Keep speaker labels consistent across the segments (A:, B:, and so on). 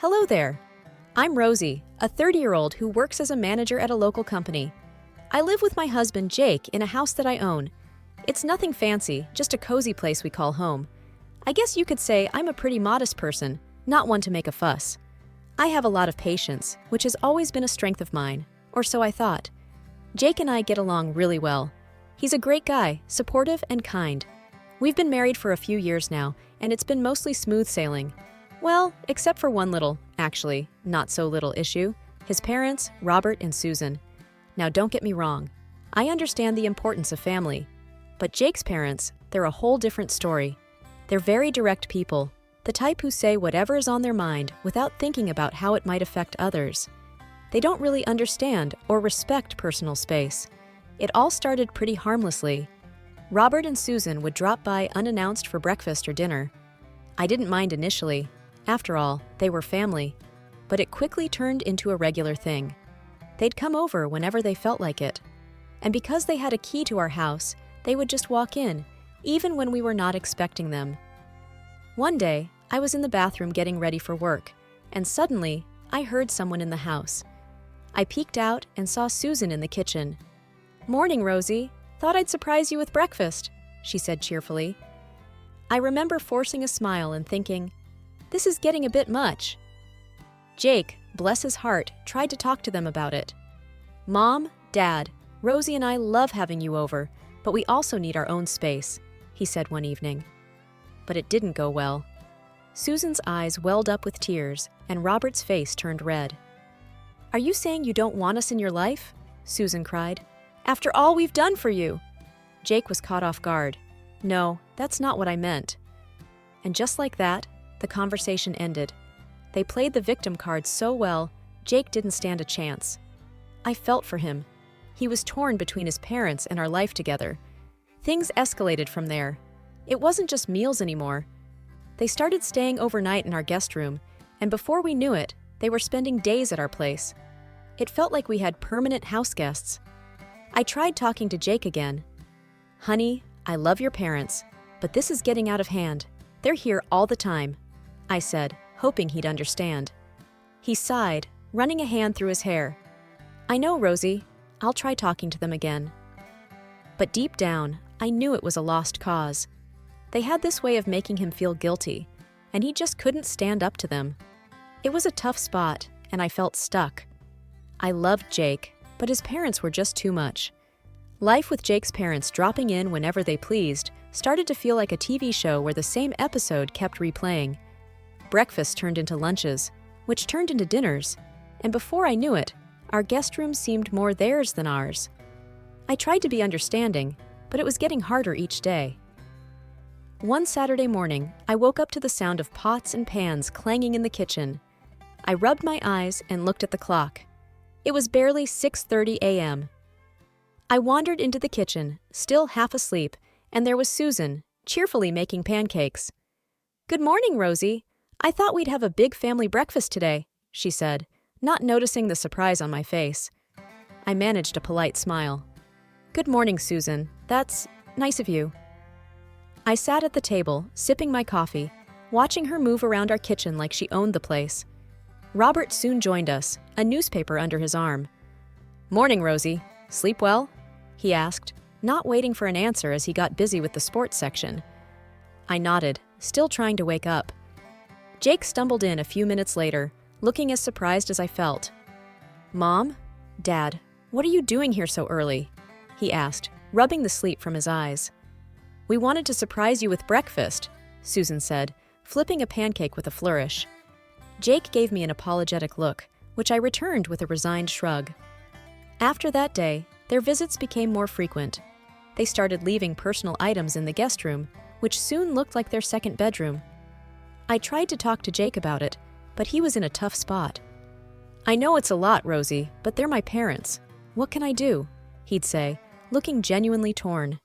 A: Hello there. I'm Rosie, a 30-year-old who works as a manager at a local company. I live with my husband, Jake, in a house that I own. It's nothing fancy, just a cozy place we call home. I guess you could say I'm a pretty modest person, not one to make a fuss. I have a lot of patience, which has always been a strength of mine, or so I thought. Jake and I get along really well. He's a great guy, supportive and kind. We've been married for a few years now, and it's been mostly smooth sailing. Well, except for one little, actually, not so little issue. His parents, Robert and Susan. Now don't get me wrong. I understand the importance of family. But Jake's parents, they're a whole different story. They're very direct people, the type who say whatever is on their mind without thinking about how it might affect others. They don't really understand or respect personal space. It all started pretty harmlessly. Robert and Susan would drop by unannounced for breakfast or dinner. I didn't mind initially. After all, they were family. But it quickly turned into a regular thing. They'd come over whenever they felt like it. And because they had a key to our house, they would just walk in, even when we were not expecting them. One day, I was in the bathroom getting ready for work, and suddenly, I heard someone in the house. I peeked out and saw Susan in the kitchen. "Morning, Rosie. Thought I'd surprise you with breakfast," she said cheerfully. I remember forcing a smile and thinking, this is getting a bit much. Jake, bless his heart, tried to talk to them about it. "Mom, Dad, Rosie and I love having you over, but we also need our own space," he said one evening. But it didn't go well. Susan's eyes welled up with tears, and Robert's face turned red. "Are you saying you don't want us in your life?" Susan cried. "After all we've done for you!" Jake was caught off guard. "No, that's not what I meant." And just like that, the conversation ended. They played the victim card so well, Jake didn't stand a chance. I felt for him. He was torn between his parents and our life together. Things escalated from there. It wasn't just meals anymore. They started staying overnight in our guest room, and before we knew it, they were spending days at our place. It felt like we had permanent house guests. I tried talking to Jake again. "Honey, I love your parents, but this is getting out of hand. They're here all the time," I said, hoping he'd understand. He sighed, running a hand through his hair. "I know, Rosie. I'll try talking to them again." But deep down, I knew it was a lost cause. They had this way of making him feel guilty, and he just couldn't stand up to them. It was a tough spot, and I felt stuck. I loved Jake, but his parents were just too much. Life with Jake's parents dropping in whenever they pleased started to feel like a TV show where the same episode kept replaying. Breakfast turned into lunches, which turned into dinners, and before I knew it, our guest room seemed more theirs than ours. I tried to be understanding, but it was getting harder each day. One Saturday morning, I woke up to the sound of pots and pans clanging in the kitchen. I rubbed my eyes and looked at the clock. It was barely 6:30 a.m. I wandered into the kitchen, still half asleep, and there was Susan, cheerfully making pancakes. "Good morning, Rosie. I thought we'd have a big family breakfast today," she said, not noticing the surprise on my face. I managed a polite smile. "Good morning, Susan. That's nice of you." I sat at the table, sipping my coffee, watching her move around our kitchen like she owned the place. Robert soon joined us, a newspaper under his arm. "Morning, Rosie. Sleep well?" he asked, not waiting for an answer as he got busy with the sports section. I nodded, still trying to wake up. Jake stumbled in a few minutes later, looking as surprised as I felt. "Mom? Dad, what are you doing here so early?" he asked, rubbing the sleep from his eyes. "We wanted to surprise you with breakfast," Susan said, flipping a pancake with a flourish. Jake gave me an apologetic look, which I returned with a resigned shrug. After that day, their visits became more frequent. They started leaving personal items in the guest room, which soon looked like their second bedroom. I tried to talk to Jake about it, but he was in a tough spot. "I know it's a lot, Rosie, but they're my parents. What can I do?" he'd say, looking genuinely torn.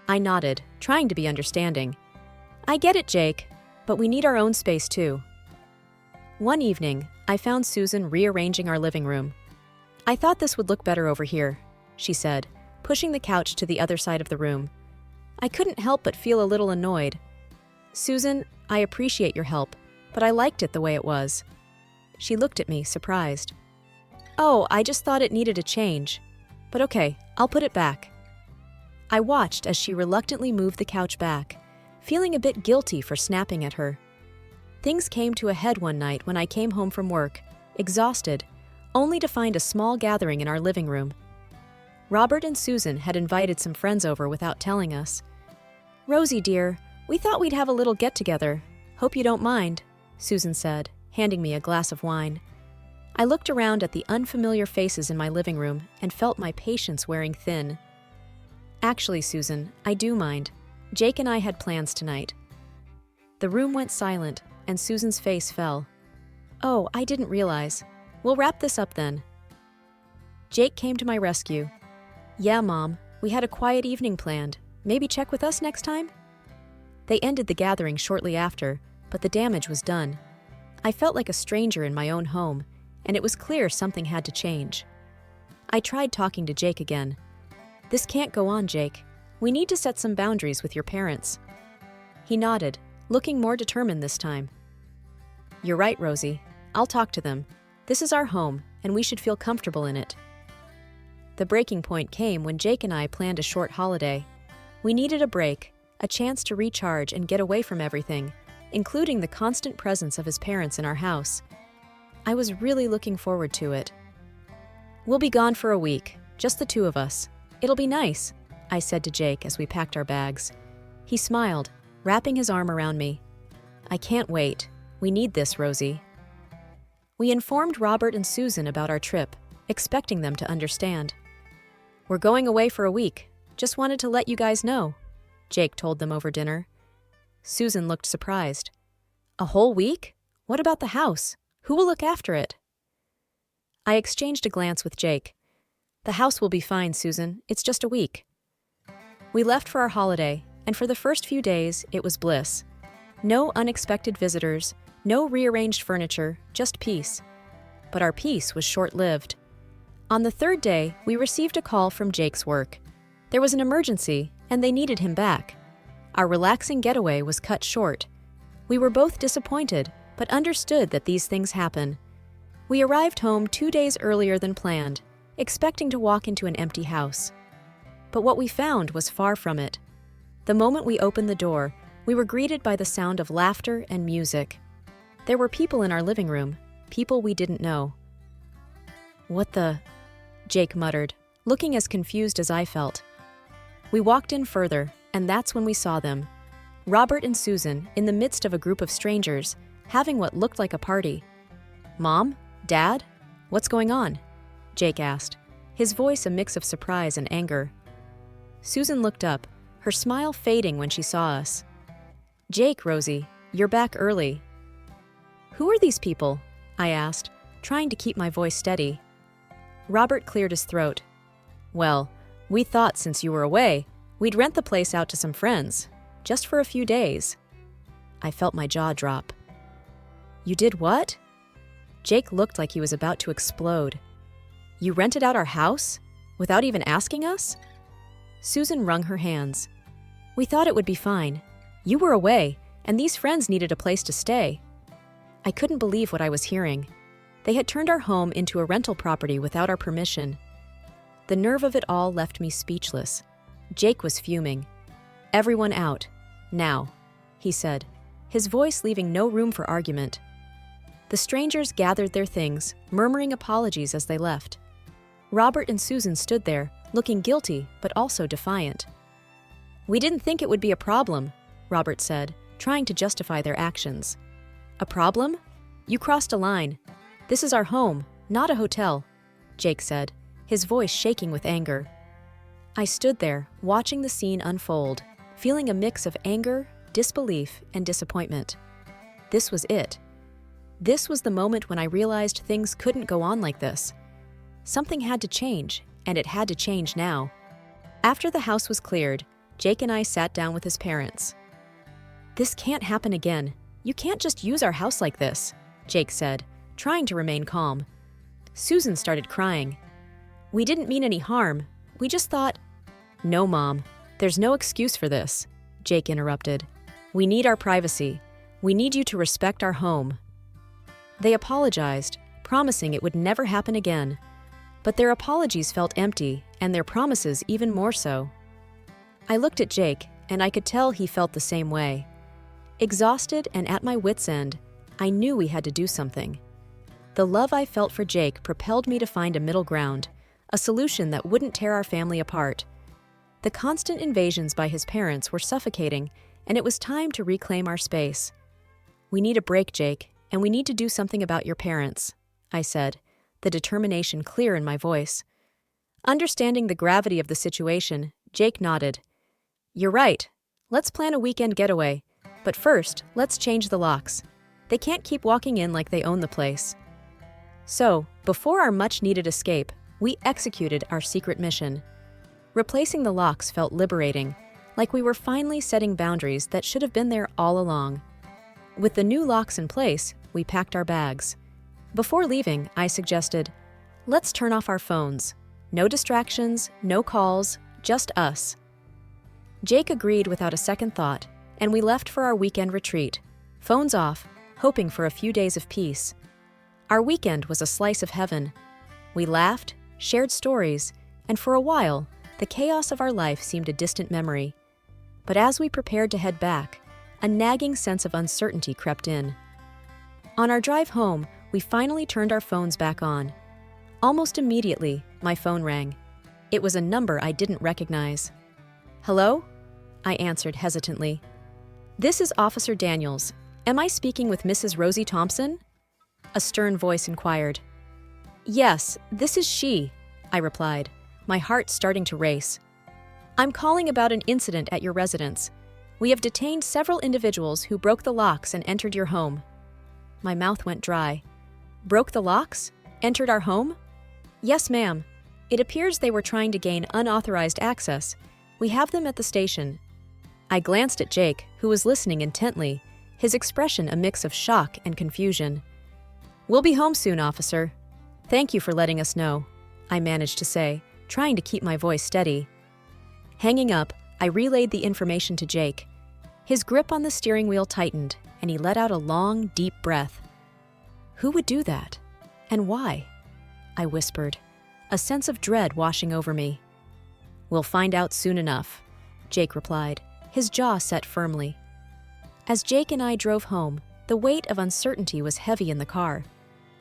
A: I nodded, trying to be understanding. "I get it, Jake, but we need our own space too." One evening, I found Susan rearranging our living room. "I thought this would look better over here," she said, pushing the couch to the other side of the room. I couldn't help but feel a little annoyed. "Susan, I appreciate your help, but I liked it the way it was." She looked at me, surprised. "Oh, I just thought it needed a change. But okay, I'll put it back." I watched as she reluctantly moved the couch back, feeling a bit guilty for snapping at her. Things came to a head one night when I came home from work, exhausted, only to find a small gathering in our living room. Robert and Susan had invited some friends over without telling us. "Rosie, dear, we thought we'd have a little get-together. Hope you don't mind," Susan said, handing me a glass of wine. I looked around at the unfamiliar faces in my living room and felt my patience wearing thin. "Actually, Susan, I do mind. Jake and I had plans tonight." The room went silent, and Susan's face fell. "Oh, I didn't realize. We'll wrap this up then." Jake came to my rescue. "Yeah, Mom, we had a quiet evening planned. Maybe check with us next time?" They ended the gathering shortly after, but the damage was done. I felt like a stranger in my own home, and it was clear something had to change. I tried talking to Jake again. "This can't go on, Jake. We need to set some boundaries with your parents." He nodded, looking more determined this time. "You're right, Rosie. I'll talk to them. This is our home, and we should feel comfortable in it." The breaking point came when Jake and I planned a short holiday. We needed a break, a chance to recharge and get away from everything, including the constant presence of his parents in our house. I was really looking forward to it. "We'll be gone for a week, just the two of us. It'll be nice," I said to Jake as we packed our bags. He smiled, wrapping his arm around me. "I can't wait. We need this, Rosie." We informed Robert and Susan about our trip, expecting them to understand. "We're going away for a week. Just wanted to let you guys know," Jake told them over dinner. Susan looked surprised. "A whole week? What about the house? Who will look after it?" I exchanged a glance with Jake. "The house will be fine, Susan. It's just a week." We left for our holiday, and for the first few days, it was bliss. No unexpected visitors, no rearranged furniture, just peace. But our peace was short-lived. On the third day, we received a call from Jake's work. There was an emergency, and they needed him back. Our relaxing getaway was cut short. We were both disappointed, but understood that these things happen. We arrived home 2 days earlier than planned, expecting to walk into an empty house. But what we found was far from it. The moment we opened the door, we were greeted by the sound of laughter and music. There were people in our living room, people we didn't know. "What the?" Jake muttered, looking as confused as I felt. We walked in further, and that's when we saw them. Robert and Susan, in the midst of a group of strangers, having what looked like a party. "Mom? Dad? What's going on?" Jake asked, his voice a mix of surprise and anger. Susan looked up, her smile fading when she saw us. "Jake, Rosie, you're back early." "Who are these people?" I asked, trying to keep my voice steady. Robert cleared his throat. "Well, we thought since you were away, we'd rent the place out to some friends, just for a few days." I felt my jaw drop. "You did what?" Jake looked like he was about to explode. "You rented out our house? Without even asking us?" Susan wrung her hands. "We thought it would be fine. You were away, and these friends needed a place to stay." I couldn't believe what I was hearing. They had turned our home into a rental property without our permission. The nerve of it all left me speechless. Jake was fuming. "Everyone out. Now," he said, his voice leaving no room for argument. The strangers gathered their things, murmuring apologies as they left. Robert and Susan stood there, looking guilty but also defiant. "We didn't think it would be a problem," Robert said, trying to justify their actions. "A problem? You crossed a line. This is our home, not a hotel," Jake said, his voice shaking with anger. I stood there, watching the scene unfold, feeling a mix of anger, disbelief, and disappointment. This was it. This was the moment when I realized things couldn't go on like this. Something had to change, and it had to change now. After the house was cleared, Jake and I sat down with his parents. "This can't happen again. You can't just use our house like this," Jake said, trying to remain calm. Susan started crying. "We didn't mean any harm. We just thought—" "No, Mom. There's no excuse for this," Jake interrupted. "We need our privacy. We need you to respect our home." They apologized, promising it would never happen again. But their apologies felt empty, and their promises even more so. I looked at Jake, and I could tell he felt the same way. Exhausted and at my wits' end, I knew we had to do something. The love I felt for Jake propelled me to find a middle ground, a solution that wouldn't tear our family apart. The constant invasions by his parents were suffocating, and it was time to reclaim our space. "We need a break, Jake, and we need to do something about your parents," I said, the determination clear in my voice. Understanding the gravity of the situation, Jake nodded. "You're right. Let's plan a weekend getaway. But first, let's change the locks. They can't keep walking in like they own the place." So, before our much-needed escape, we executed our secret mission. Replacing the locks felt liberating, like we were finally setting boundaries that should have been there all along. With the new locks in place, we packed our bags. Before leaving, I suggested, "Let's turn off our phones. No distractions, no calls, just us." Jake agreed without a second thought, and we left for our weekend retreat, phones off, hoping for a few days of peace. Our weekend was a slice of heaven. We laughed, shared stories, and for a while, the chaos of our life seemed a distant memory. But as we prepared to head back, a nagging sense of uncertainty crept in. On our drive home, we finally turned our phones back on. Almost immediately, my phone rang. It was a number I didn't recognize. "Hello?" I answered hesitantly. "This is Officer Daniels. Am I speaking with Mrs. Rosie Thompson?" A stern voice inquired. "Yes, this is she," I replied, my heart starting to race. "I'm calling about an incident at your residence. We have detained several individuals who broke the locks and entered your home." My mouth went dry. "Broke the locks? Entered our home?" "Yes, ma'am. It appears they were trying to gain unauthorized access. We have them at the station." I glanced at Jake, who was listening intently, his expression a mix of shock and confusion. "We'll be home soon, officer. Thank you for letting us know," I managed to say, trying to keep my voice steady. Hanging up, I relayed the information to Jake. His grip on the steering wheel tightened, and he let out a long, deep breath. "Who would do that? And why?" I whispered, a sense of dread washing over me. "We'll find out soon enough," Jake replied, his jaw set firmly. As Jake and I drove home, the weight of uncertainty was heavy in the car.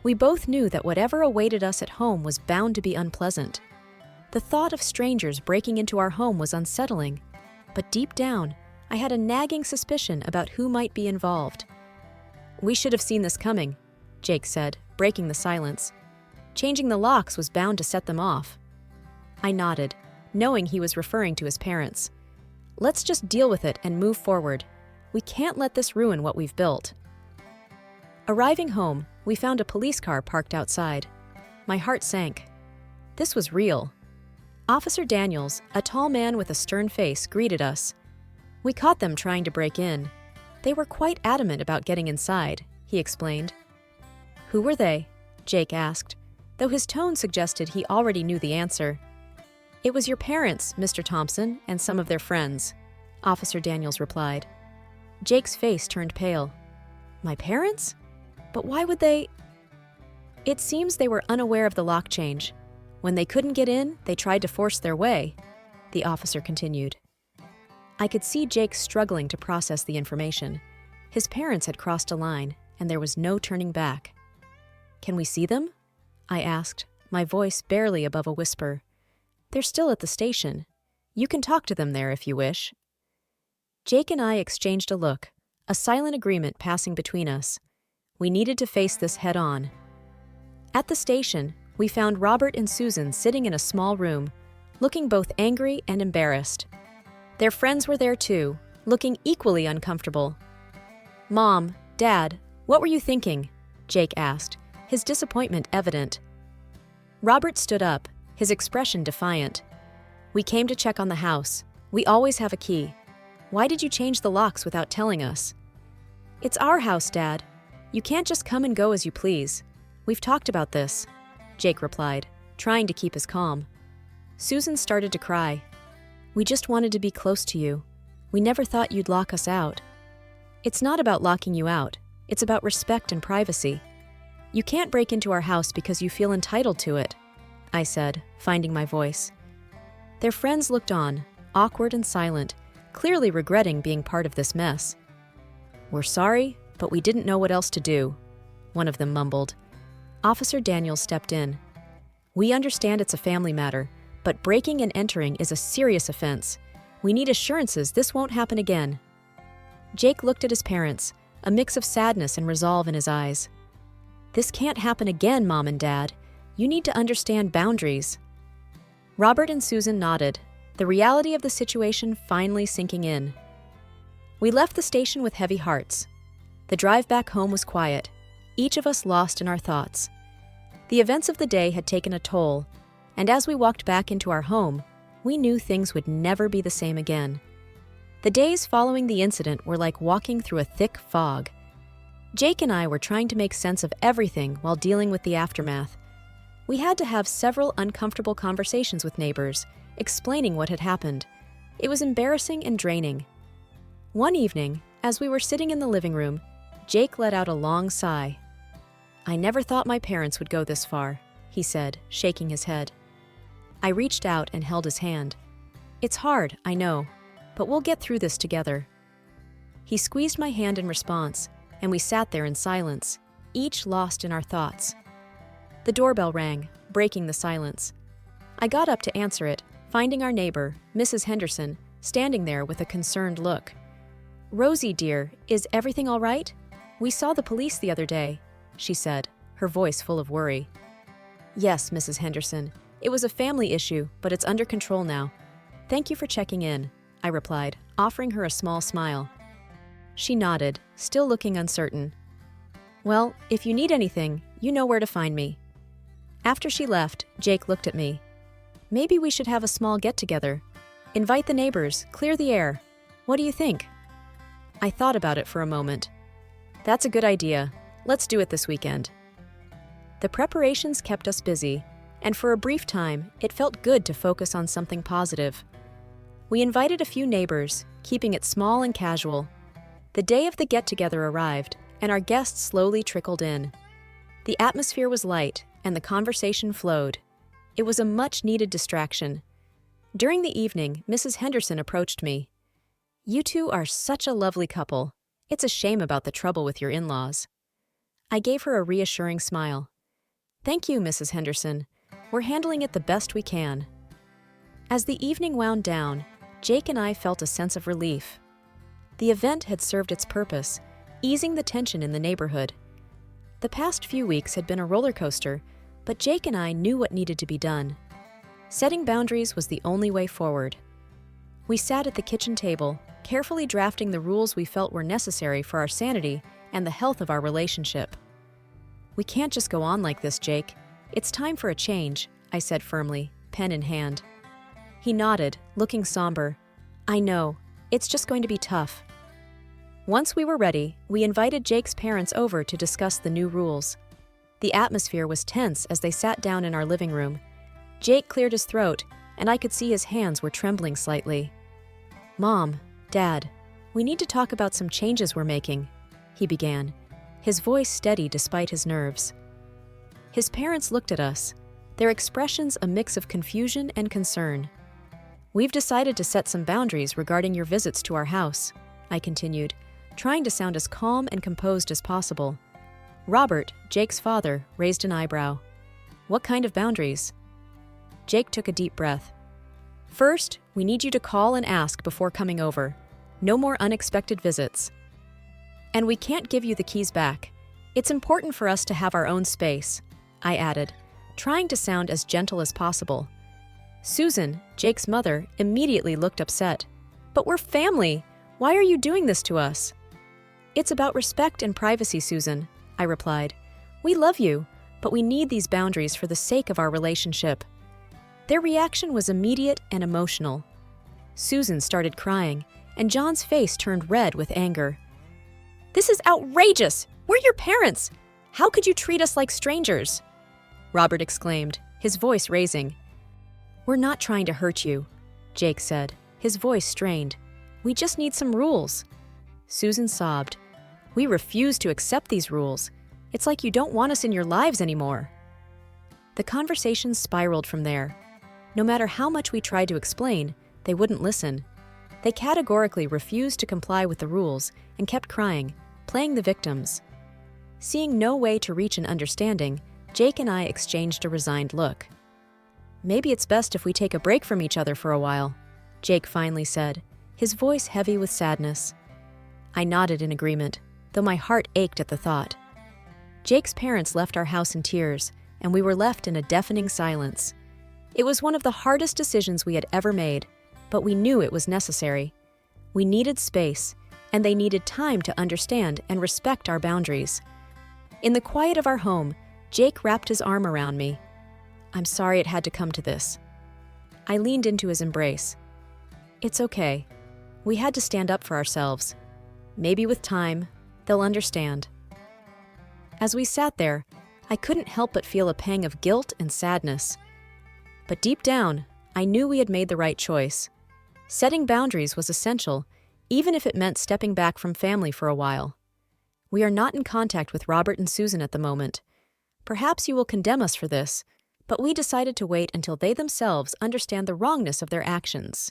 A: We both knew that whatever awaited us at home was bound to be unpleasant. The thought of strangers breaking into our home was unsettling, but deep down, I had a nagging suspicion about who might be involved. "We should have seen this coming," Jake said, breaking the silence. "Changing the locks was bound to set them off." I nodded, knowing he was referring to his parents. "Let's just deal with it and move forward. We can't let this ruin what we've built." Arriving home, we found a police car parked outside. My heart sank. This was real. Officer Daniels, a tall man with a stern face, greeted us. "We caught them trying to break in. They were quite adamant about getting inside," he explained. "Who were they?" Jake asked, though his tone suggested he already knew the answer. "It was your parents, Mr. Thompson, and some of their friends," Officer Daniels replied. Jake's face turned pale. "My parents? But why would they—" "It seems they were unaware of the lock change. When they couldn't get in, they tried to force their way," the officer continued. I could see Jake struggling to process the information. His parents had crossed a line, and there was no turning back. "Can we see them?" I asked, my voice barely above a whisper. "They're still at the station. You can talk to them there if you wish." Jake and I exchanged a look, a silent agreement passing between us. We needed to face this head-on. At the station, we found Robert and Susan sitting in a small room, looking both angry and embarrassed. Their friends were there too, looking equally uncomfortable. "Mom, Dad, what were you thinking?" Jake asked, his disappointment evident. Robert stood up, his expression defiant. "We came to check on the house. We always have a key. Why did you change the locks without telling us?" "It's our house, Dad. You can't just come and go as you please. We've talked about this," Jake replied, trying to keep his calm. Susan started to cry. "We just wanted to be close to you. We never thought you'd lock us out." "It's not about locking you out. It's about respect and privacy. You can't break into our house because you feel entitled to it, I said, finding my voice. Their friends looked on, awkward and silent, clearly regretting being part of this mess. We're sorry, but we didn't know what else to do, one of them mumbled. Officer Daniels stepped in. We understand it's a family matter, but breaking and entering is a serious offense. We need assurances this won't happen again. Jake looked at his parents, a mix of sadness and resolve in his eyes. This can't happen again, Mom and Dad. You need to understand boundaries. Robert and Susan nodded, the reality of the situation finally sinking in. We left the station with heavy hearts. The drive back home was quiet, each of us lost in our thoughts. The events of the day had taken a toll, and as we walked back into our home, we knew things would never be the same again. The days following the incident were like walking through a thick fog. Jake and I were trying to make sense of everything while dealing with the aftermath. We had to have several uncomfortable conversations with neighbors, explaining what had happened. It was embarrassing and draining. One evening, as we were sitting in the living room, Jake let out a long sigh. I never thought my parents would go this far, he said, shaking his head. I reached out and held his hand. It's hard, I know, but we'll get through this together. He squeezed my hand in response, and we sat there in silence, each lost in our thoughts. The doorbell rang, breaking the silence. I got up to answer it, finding our neighbor, Mrs. Henderson, standing there with a concerned look. Rosie, dear, is everything all right? We saw the police the other day, she said, her voice full of worry. Yes, Mrs. Henderson. It was a family issue, but it's under control now. Thank you for checking in, I replied, offering her a small smile. She nodded, still looking uncertain. Well, if you need anything, you know where to find me. After she left, Jake looked at me. Maybe we should have a small get-together. Invite the neighbors, clear the air. What do you think? I thought about it for a moment. That's a good idea. Let's do it this weekend. The preparations kept us busy, and for a brief time, it felt good to focus on something positive. We invited a few neighbors, keeping it small and casual. The day of the get-together arrived, and our guests slowly trickled in. The atmosphere was light, and the conversation flowed. It was a much-needed distraction. During the evening, Mrs. Henderson approached me. You two are such a lovely couple. It's a shame about the trouble with your in-laws. I gave her a reassuring smile. Thank you, Mrs. Henderson. We're handling it the best we can. As the evening wound down, Jake and I felt a sense of relief. The event had served its purpose, easing the tension in the neighborhood. The past few weeks had been a roller coaster, but Jake and I knew what needed to be done. Setting boundaries was the only way forward. We sat at the kitchen table, carefully drafting the rules we felt were necessary for our sanity and the health of our relationship. We can't just go on like this, Jake. It's time for a change, I said firmly, pen in hand. He nodded, looking somber. I know. It's just going to be tough. Once we were ready, we invited Jake's parents over to discuss the new rules. The atmosphere was tense as they sat down in our living room. Jake cleared his throat, and I could see his hands were trembling slightly. Mom, Dad, we need to talk about some changes we're making, he began, his voice steady despite his nerves. His parents looked at us, their expressions a mix of confusion and concern. We've decided to set some boundaries regarding your visits to our house, I continued, trying to sound as calm and composed as possible. Robert, Jake's father, raised an eyebrow. What kind of boundaries? Jake took a deep breath. First, we need you to call and ask before coming over. No more unexpected visits. And we can't give you the keys back. It's important for us to have our own space, I added, trying to sound as gentle as possible. Susan, Jake's mother, immediately looked upset. But we're family. Why are you doing this to us? It's about respect and privacy, Susan, I replied. We love you, but we need these boundaries for the sake of our relationship. Their reaction was immediate and emotional. Susan started crying, and John's face turned red with anger. This is outrageous! We're your parents! How could you treat us like strangers? Robert exclaimed, his voice raising. We're not trying to hurt you, Jake said, his voice strained. We just need some rules. Susan sobbed. We refuse to accept these rules. It's like you don't want us in your lives anymore." The conversation spiraled from there. No matter how much we tried to explain, they wouldn't listen. They categorically refused to comply with the rules and kept crying, playing the victims. Seeing no way to reach an understanding, Jake and I exchanged a resigned look. "Maybe it's best if we take a break from each other for a while," Jake finally said, his voice heavy with sadness. I nodded in agreement, though my heart ached at the thought. Jake's parents left our house in tears, and we were left in a deafening silence. It was one of the hardest decisions we had ever made, but we knew it was necessary. We needed space, and they needed time to understand and respect our boundaries. In the quiet of our home, Jake wrapped his arm around me. "I'm sorry it had to come to this." I leaned into his embrace. "It's okay. We had to stand up for ourselves. Maybe with time, they'll understand." As we sat there, I couldn't help but feel a pang of guilt and sadness. But deep down, I knew we had made the right choice. Setting boundaries was essential, even if it meant stepping back from family for a while. We are not in contact with Robert and Susan at the moment. Perhaps you will condemn us for this, but we decided to wait until they themselves understand the wrongness of their actions.